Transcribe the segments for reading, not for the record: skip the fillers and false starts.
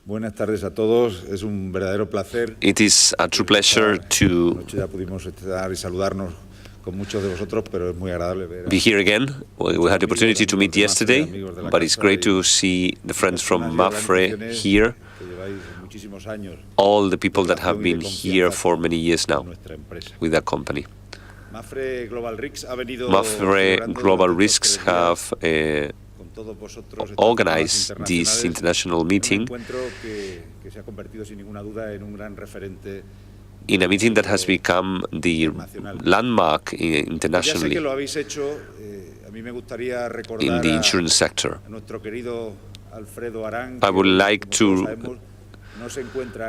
Buenas tardes a todos. Es un verdadero placer. It is a true pleasure to Anoche ya pudimos estar y saludarnos con muchos de vosotros, pero es muy agradable ver. be here again. We had the opportunity to meet yesterday, but it's great to see the friends from Mafre here, all the people that have been here for many years now with that company. Mafre Global Risks have organized this international meeting in a meeting that has become the landmark internationally in the insurance sector. I would like to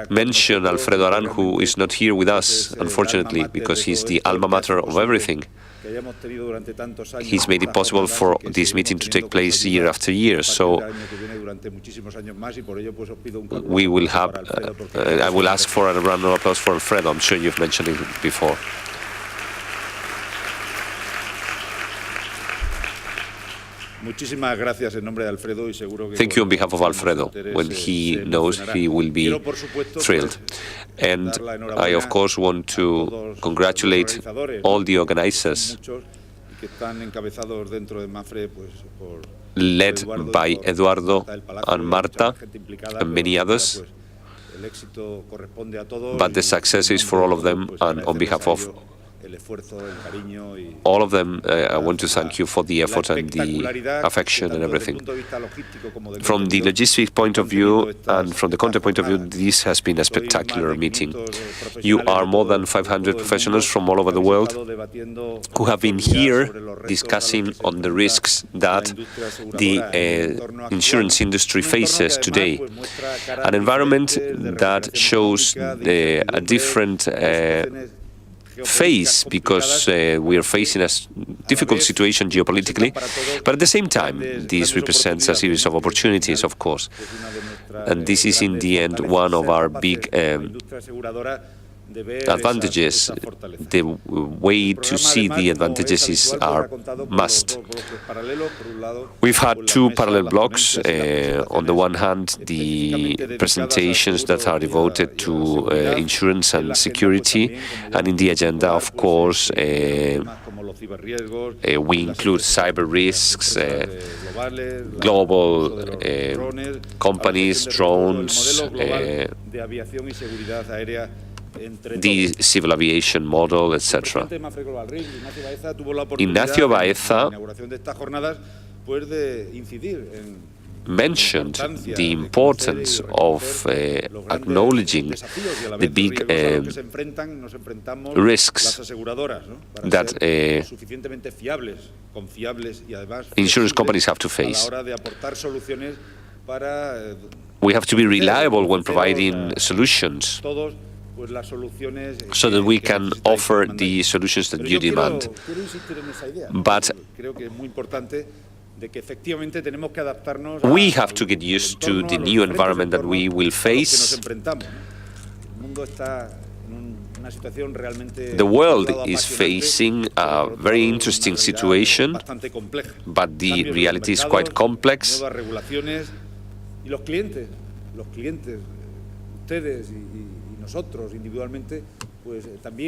mention Alfredo Aran, who is not here with us, unfortunately, because he's the alma mater of everything. He's made it possible for this meeting to take place year after year, so we will have, I will ask for a round of applause for Alfredo. I'm sure you've mentioned it before. Thank you on behalf of Alfredo. When he knows, he will be thrilled. And I, of course, want to congratulate all the organizers led by Eduardo and Marta and many others. But the success is for all of them, and on behalf of all of them, I want to thank you for the effort and the affection and everything. From the logistic point of view and from the content point of view, this has been a spectacular meeting. You are more than 500 professionals from all over the world who have been here discussing on the risks that the insurance industry faces today. An environment that shows a different phase, because we are facing a difficult situation geopolitically, but at the same time, this represents a series of opportunities, of course. And this is, in the end, one of our big advantages. The way to see the advantages is our must. We've had two parallel blocks. On the one hand, the presentations that are devoted to insurance and security, and in the agenda, of course, we include cyber risks, global companies, drones, the civil aviation model, etc. Ignacio Baeza mentioned the importance of acknowledging the big risks that insurance companies have to face. We have to be reliable when providing solutions, so that we can offer the solutions that you demand. But we have to get used to the new environment that we will face. The world is facing a very interesting situation, but the reality is quite complex.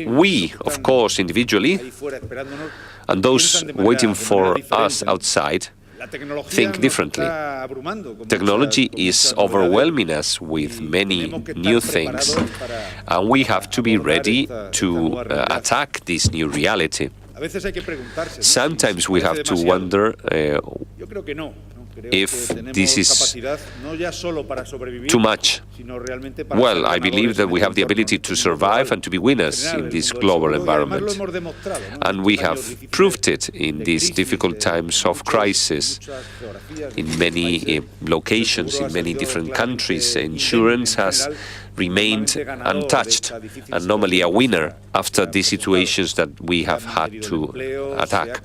We, of course, individually, and those waiting for us outside, think differently. Technology is overwhelming us with many new things, and we have to be ready to attack this new reality. Sometimes we have to wonder if this is too much. Well, I believe that we have the ability to survive and to be winners in this global environment. And we have proved it in these difficult times of crisis. In many locations, in many different countries, insurance has remained untouched and normally a winner after the situations that we have had to attack.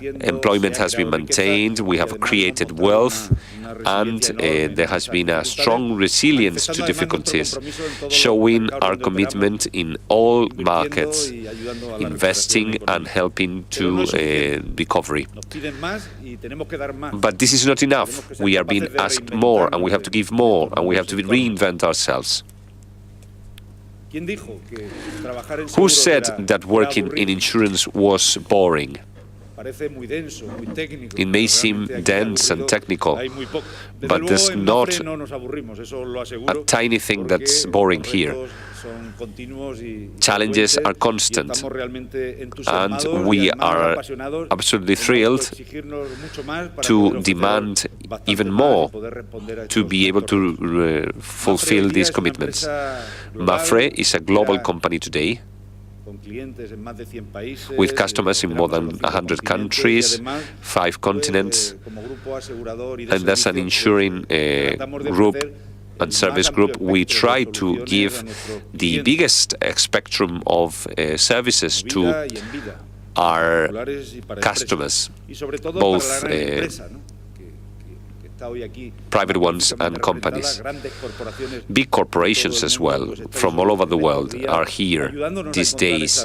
Employment has been maintained, we have created wealth, and there has been a strong resilience to difficulties, showing our commitment in all markets, investing and helping to recovery. But this is not enough. We are being asked more, and we have to give more, and we have to reinvent ourselves. Who said that working in insurance was boring? It may seem dense and technical, but there's not a tiny thing that's boring here. Challenges are constant, and we are absolutely thrilled to demand even more to be able to fulfill these commitments. Mapfre is a global company today, with customers in more than 100 countries, 5 continents, and as an insuring group and service group, we try to give the biggest spectrum of services to our customers, both private ones and companies. Big corporations as well, from all over the world, are here these days,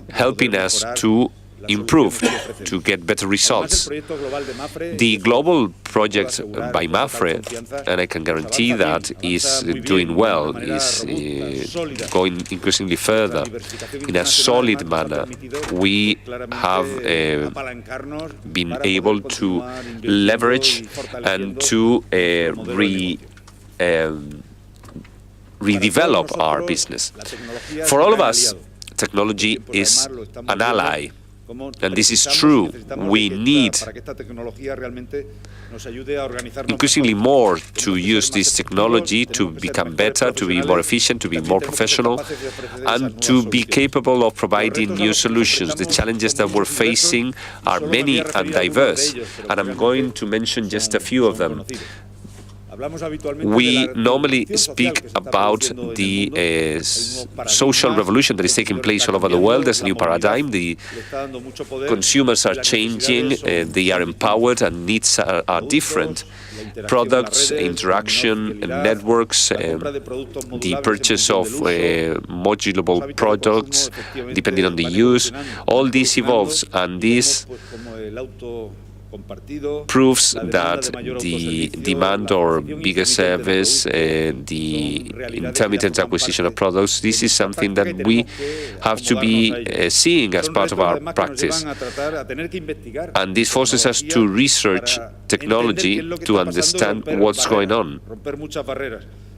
helping us to improve, to get better results. The global project by Mapfre, and I can guarantee that, is doing well, is going increasingly further in a solid manner. We have been able to leverage and to redevelop our business. For all of us, technology is an ally. And this is true. We need increasingly more to use this technology to become better, to be more efficient, to be more professional, and to be capable of providing new solutions. The challenges that we're facing are many and diverse, and I'm going to mention just a few of them. We normally speak about the social revolution that is taking place all over the world. There's a new paradigm. The consumers are changing, they are empowered, and needs are different. Products, interaction, networks, the purchase of modulable products, depending on the use, all this evolves, and this proves that the demand or bigger service, the intermittent acquisition of products, this is something that we have to be seeing as part of our practice. And this forces us to research technology to understand what's going on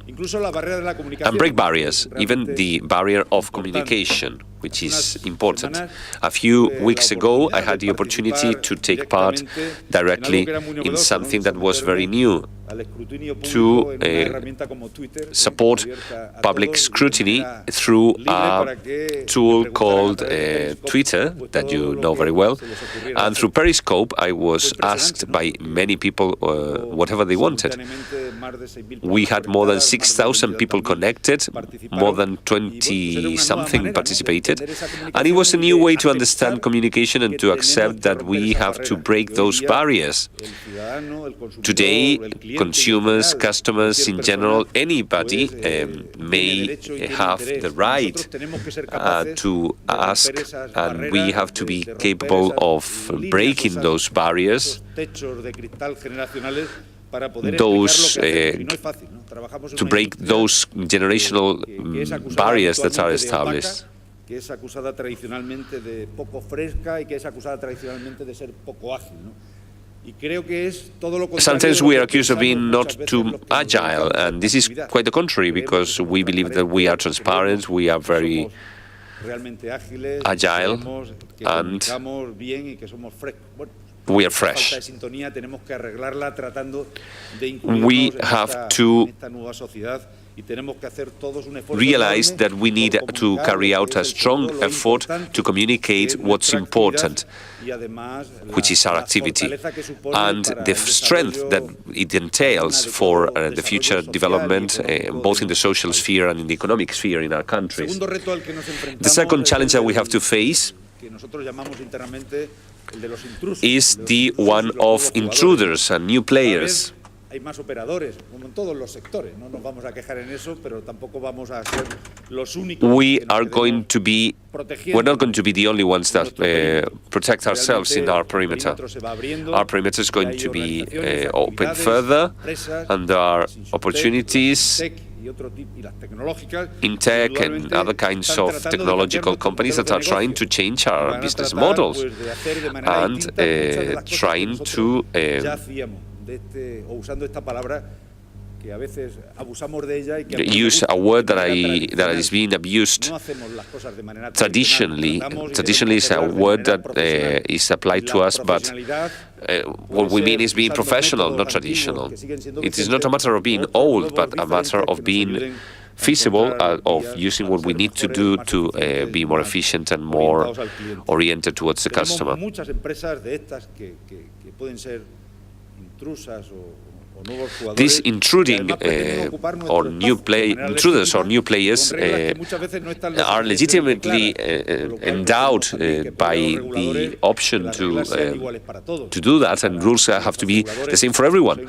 and break barriers, even the barrier of communication, which is important. A few weeks ago, I had the opportunity to take part directly in something that was very new, to support public scrutiny through a tool called Twitter, that you know very well. And through Periscope, I was asked by many people whatever they wanted. We had more than 6,000 people connected, more than 20-something participated. And it was a new way to understand communication and to accept that we have to break those barriers. Today, consumers, customers in general, anybody may have the right to ask, and we have to be capable of breaking those barriers, to break those generational barriers that are established. Sometimes we are accused of being not too agile, and this is quite the contrary, because we believe that we are transparent, we are very agile, and we are fresh. We have to realize that we need to carry out a strong effort to communicate what's important, which is our activity, and the strength that it entails for the future development, both in the social sphere and in the economic sphere in our countries. The second challenge that we have to face is the one of intruders and new players. We're not going to be the only ones that protect ourselves in our perimeter. Our perimeter is going to be open further, and there are opportunities in tech and other kinds of technological companies that are trying to change our business models and trying to use a word that is being abused traditionally. Traditionally is a word that is applied to us, but what we mean is being professional, not traditional. It is not a matter of being old, but a matter of being feasible, of using what we need to do to be more efficient and more oriented towards the customer. These intruding intruders or new players are legitimately endowed by the option to do that, and rules have to be the same for everyone.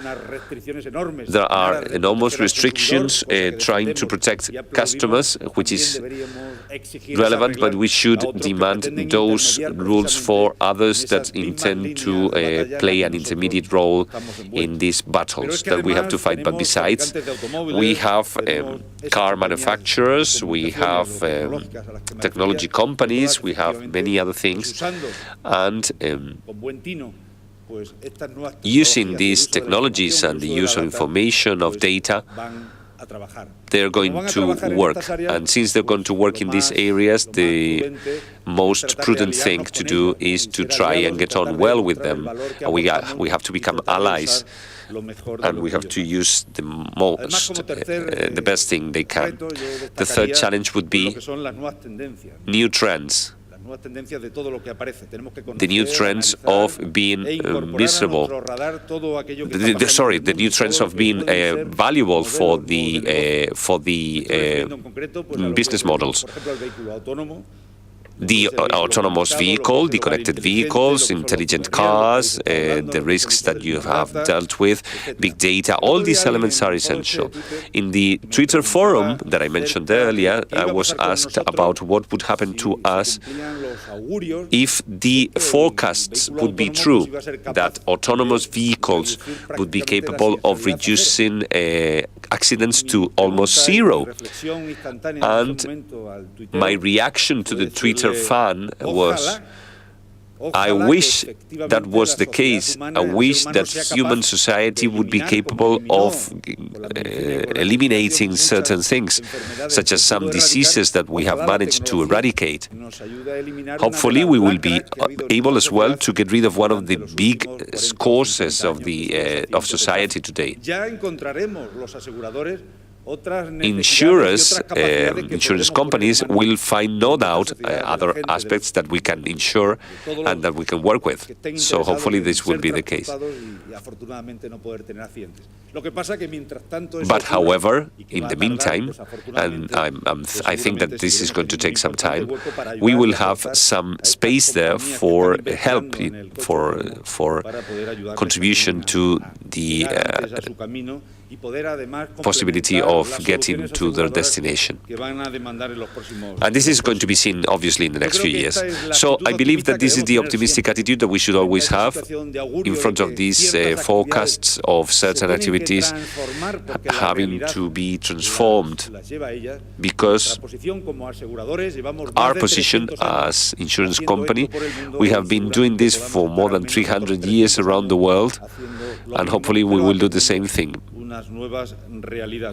There are enormous restrictions trying to protect customers, which is relevant, but we should demand those rules for others that intend to play an intermediate role in this battle that we have to fight. But besides, we have car manufacturers, we have technology companies, we have many other things, and using these technologies and the use of information, of data, they're going to work. And since they're going to work in these areas, the most prudent thing to do is to try and get on well with them. And we have to become allies, and we have to use the best thing they can. The third challenge would be new trends. The new trends of being miserable. The new trends of being valuable for the business models. The autonomous vehicle, the connected vehicles, intelligent cars, the risks that you have dealt with, big data, all these elements are essential. In the Twitter forum that I mentioned earlier, I was asked about what would happen to us if the forecasts would be true, that autonomous vehicles would be capable of reducing accidents to almost zero. And my reaction to the Twitter fan was, I wish that was the case. I wish that human society would be capable of eliminating certain things, such as some diseases that we have managed to eradicate. Hopefully, we will be able as well to get rid of one of the big causes of society today. Insurance companies will find, no doubt, other aspects that we can insure and that we can work with. So hopefully this will be the case. But however, in the meantime, and I think that this is going to take some time, we will have some space there for help, for contribution to the possibility of getting to their destination. And this is going to be seen, obviously, in the next few years. So I believe that this is the optimistic attitude that we should always have in front of these forecasts of certain activities having to be transformed, because our position as insurance company, we have been doing this for more than 300 years around the world, and hopefully we will do the same thing.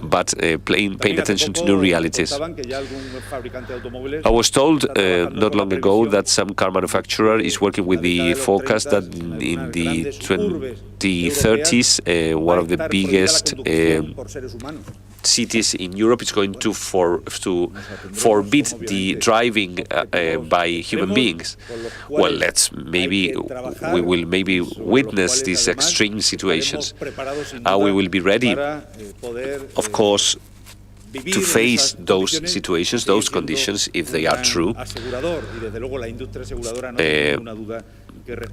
but paying attention to new realities. I was told not long ago that some car manufacturer is working with the forecast that in the 2030s, one of the biggest cities in Europe is going to forbid the driving by human beings. Well, we will maybe witness these extreme situations, and we will be ready, of course, to face those situations, those conditions, if they are true.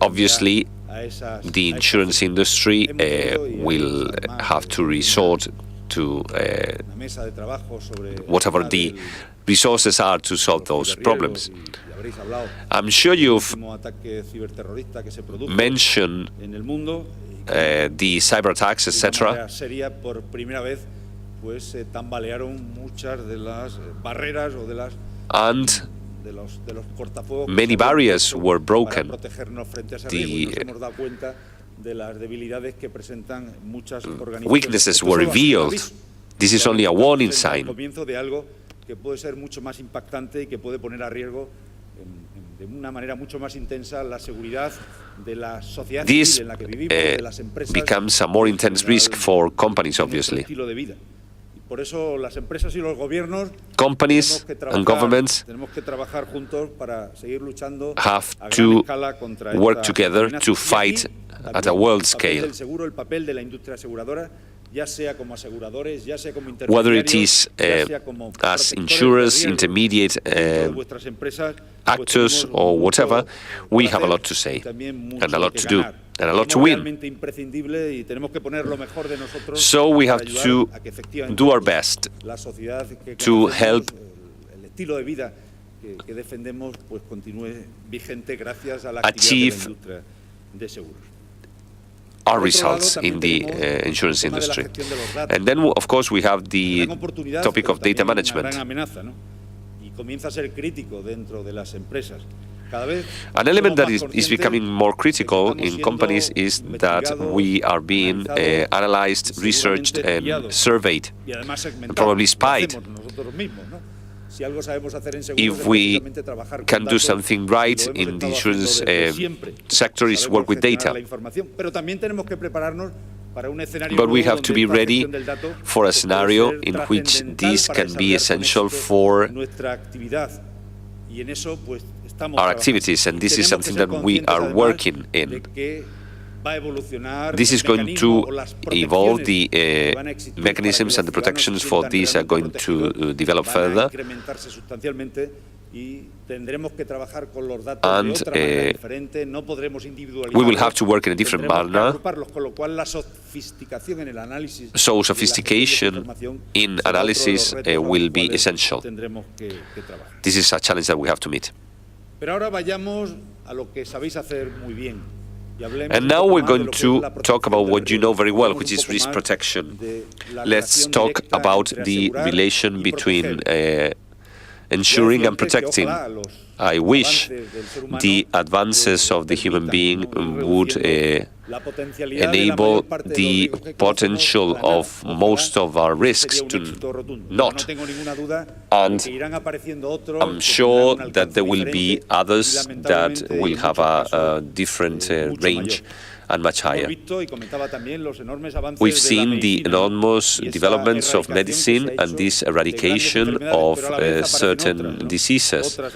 Obviously, the insurance industry will have to resort to whatever the resources are to solve those problems. I'm sure you've mentioned the cyber attacks, etc. And many barriers were broken. The weaknesses were revealed. This is only a warning sign. This becomes a more intense risk for companies, obviously. Companies and governments have to work together to fight at a world scale. Whether it is as insurers, intermediate actors, or whatever, we have a lot to say and a lot to do and a lot to win. So we have to do our best to help achieve our results in the insurance industry. And then, of course, we have the topic of data management. An element that is becoming more critical in companies is that we are being analyzed, researched, and surveyed, and probably spied. If we can do something right in the insurance sector, is work with data. But we have to be ready for a scenario in which this can be essential for our activities, and this is something that we are working in. This is going to evolve, the mechanisms and the protections for these are going to develop further. And we will have to work in a different manner. So sophistication in analysis will be essential. This is a challenge that we have to meet. And now we're going to talk about what you know very well, which is risk protection. Let's talk about the relation between ensuring and protecting. I wish the advances of the human being would enable the potential of most of our risks to not. And I'm sure that there will be others that will have a different range and much higher. We've seen the enormous developments of medicine and this eradication of certain diseases. There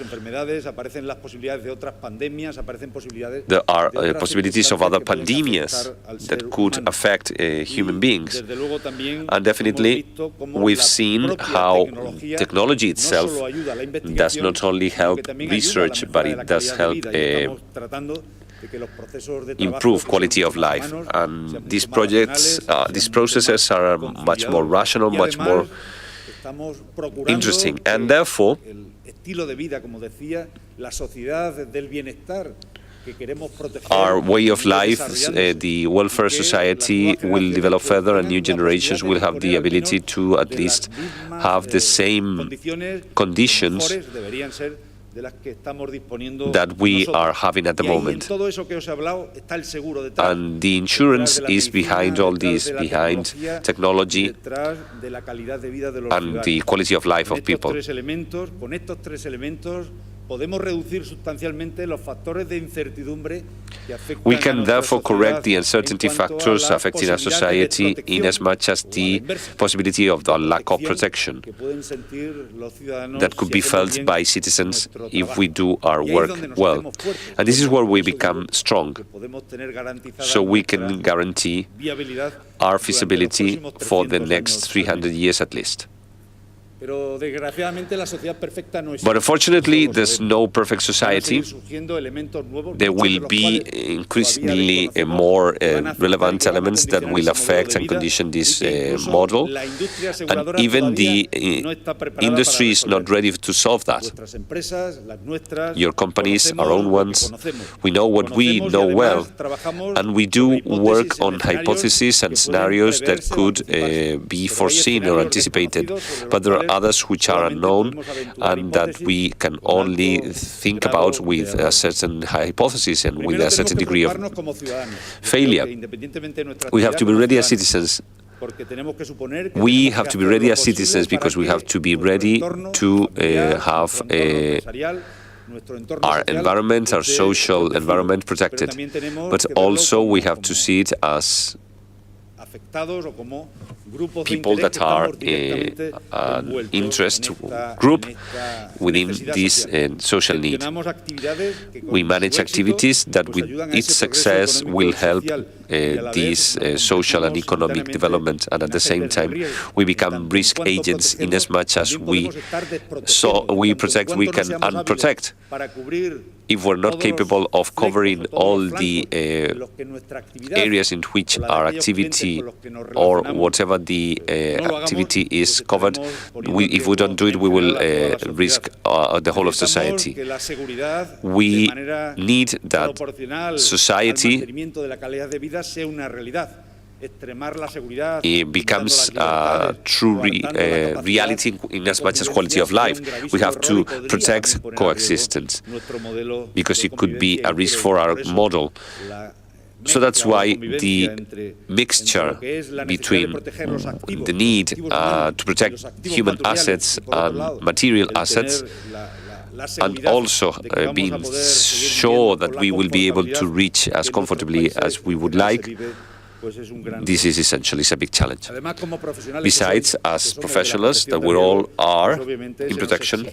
are possibilities of other pandemias that could affect human beings. And definitely, we've seen how technology itself does not only help research, but it does help improve quality of life. And these projects, these processes are much more rational, much more interesting. And therefore, our way of life, the welfare society will develop further, and new generations will have the ability to at least have the same conditions that we are having at the moment. And the insurance is behind all this, behind technology and the quality of life of people. We can therefore correct the uncertainty factors affecting our society in as much as the possibility of the lack of protection that could be felt by citizens if we do our work well. And this is where we become strong, so we can guarantee our feasibility for the next 300 years at least. But unfortunately, there's no perfect society. There will be increasingly more relevant elements that will affect and condition this model. And even the industry is not ready to solve that. Your companies, our own ones, we know what we know well. And we do work on hypotheses and scenarios that could be foreseen or anticipated. But there are others which are unknown and that we can only think about with a certain hypothesis and with a certain degree of failure. We have to be ready as citizens. We have to be ready as citizens because we have to be ready to have our environment, our social environment protected. But also we have to see it as people that are an interest group within this social need. We manage activities that with its success will help this social and economic development, and at the same time we become risk agents in as much as we protect, we can unprotect. If we're not capable of covering all the areas in which our activity or whatever the activity is covered, if we don't do it, we will risk the whole of society. We need that society it becomes a true reality in as much as quality of life. We have to protect coexistence because it could be a risk for our model. So that's why the mixture between the need to protect human assets and material assets, and also being sure that we will be able to reach as comfortably as we would like, this is essentially a big challenge. Besides, as professionals, that we all are in protection,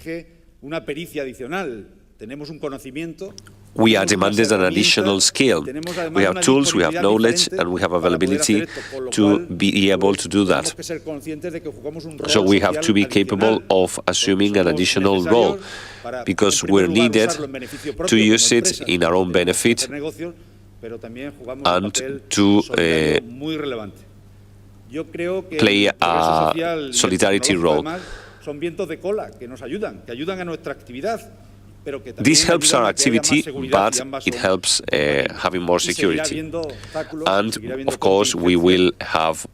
we are demanded an additional skill. We have tools, we have knowledge, and we have availability to be able to do that. So we have to be capable of assuming an additional role, because we're needed to use it in our own benefit and to play a solidarity role. This helps our activity, but it helps having more security. And, of course, we will have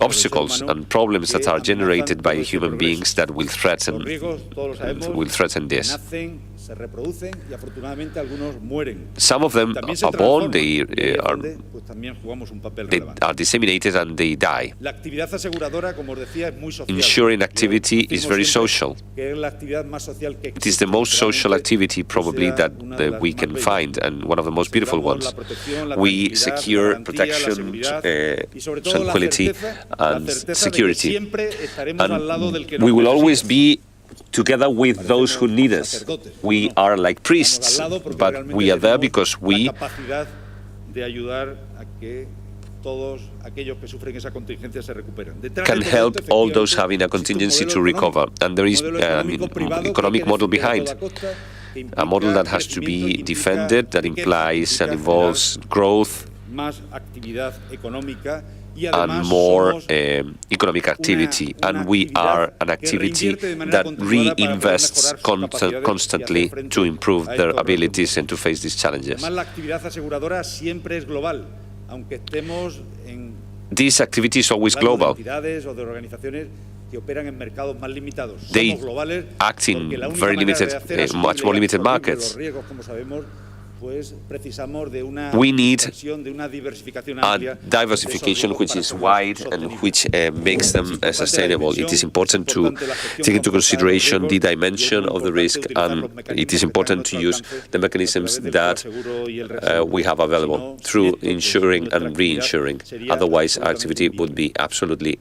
obstacles and problems that are generated by human beings that will threaten this. Some of them are born, they are disseminated and they die. Insuring activity is very social. It is the most social activity probably that we can find, and one of the most beautiful ones. We secure protection, tranquility and security. And we will always be together with those who need us. We are like priests, but we are there because we can help all those having a contingency to recover. And there is an economic model behind, a model that has to be defended, that implies and involves growth and more economic activity. And we are an activity that reinvests constantly to improve their abilities and to face these challenges. This activity is always global. They act in very limited, much more limited markets. We need a diversification which is wide and which makes them sustainable. It is important to take into consideration the dimension of the risk, and it is important to use the mechanisms that we have available through insuring and reinsuring. Otherwise, our activity would be absolutely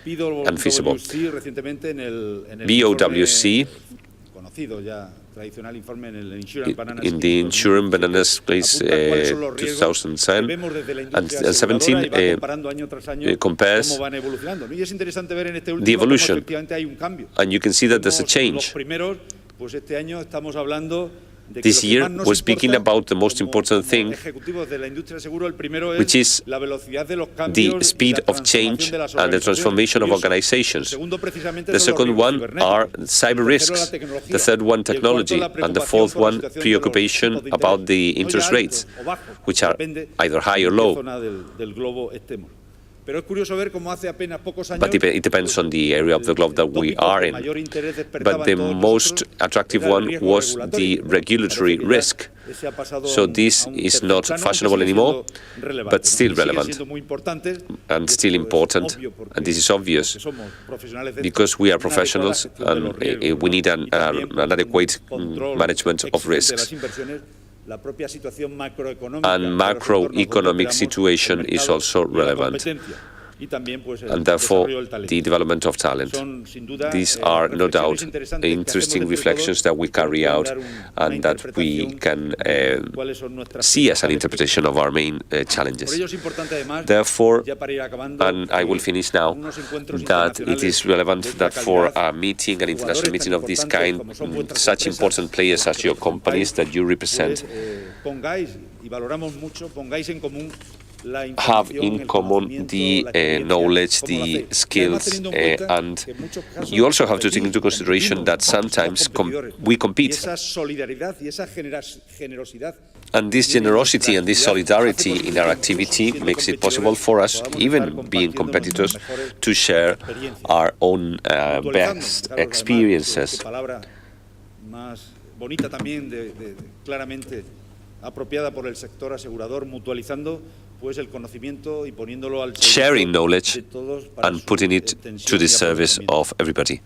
unfeasible. BOWC, in the Insurance Bananas case 2010 and 17 compares the evolution, and you can see that there's a change. This year, we're speaking about the most important thing, which is the speed of change and the transformation of organizations. The second one are cyber risks, the third one technology, and the fourth one preoccupation about the interest rates, which are either high or low. But it depends on the area of the globe that we are in. But the most attractive one was the regulatory risk. So this is not fashionable anymore, but still relevant and still important. And this is obvious because we are professionals and we need an adequate management of risks. And macroeconomic situation is also relevant, and therefore the development of talent. These are no doubt interesting reflections that we carry out and that we can see as an interpretation of our main challenges. Therefore, and I will finish now, that it is relevant that for a meeting, an international meeting of this kind, such important players as your companies that you represent have in common the knowledge, the skills, and you also have to take into consideration that sometimes we compete. And this generosity and this solidarity in our activity makes it possible for us, even being competitors, to share our own best experiences. Sharing knowledge and putting it to the service of everybody.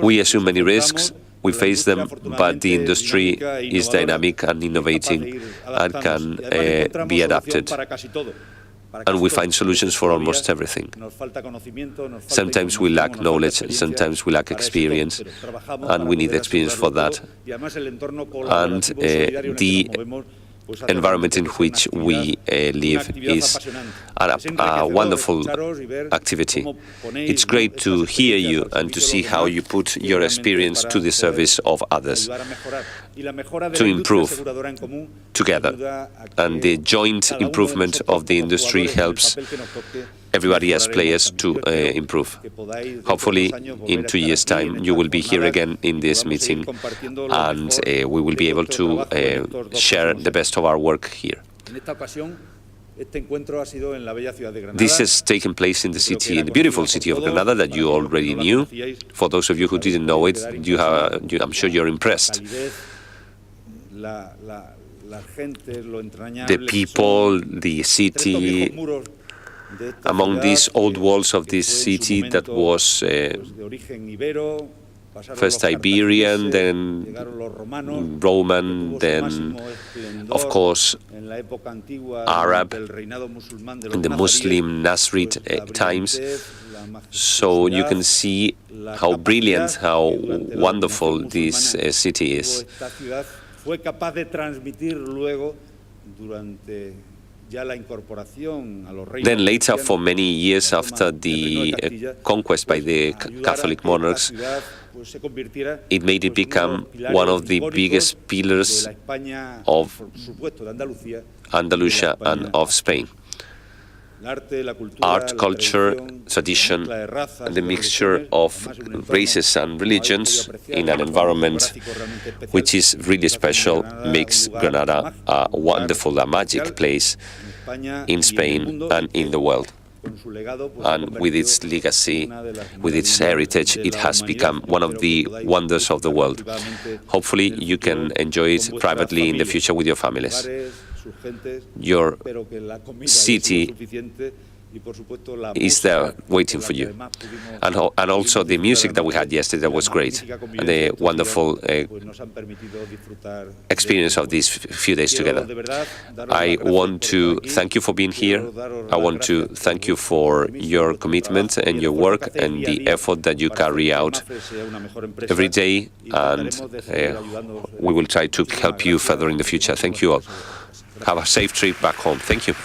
We assume many risks, we face them, but the industry is dynamic and innovating and can be adapted. And we find solutions for almost everything. Sometimes we lack knowledge, sometimes we lack experience, and we need experience for that. And the environment in which we live is a wonderful activity. It's great to hear you and to see how you put your experience to the service of others to improve together. And the joint improvement of the industry helps everybody as players to improve. Hopefully, in 2 years' time, you will be here again in this meeting, and we will be able to share the best of our work here. This has taken place in the beautiful city of Granada that you already knew. For those of you who didn't know it, I'm sure you're impressed. The people, the city, among these old walls of this city that was first Iberian, then Roman, then, of course, Arab, in the Muslim Nasrid times. So you can see how brilliant, how wonderful this city is. Then later, for many years after the conquest by the Catholic monarchs, it made it become one of the biggest pillars of Andalusia and of Spain. Art, culture, tradition, and the mixture of races and religions in an environment which is really special makes Granada a wonderful, a magic place in Spain and in the world. And with its legacy, with its heritage, it has become one of the wonders of the world. Hopefully, you can enjoy it privately in the future with your families. Your city is there waiting for you. And also the music that we had yesterday was great, and the wonderful experience of these few days together. I want to thank you for being here. I want to thank you for your commitment and your work and the effort that you carry out every day, and we will try to help you further in the future. Thank you all. Have a safe trip back home. Thank you.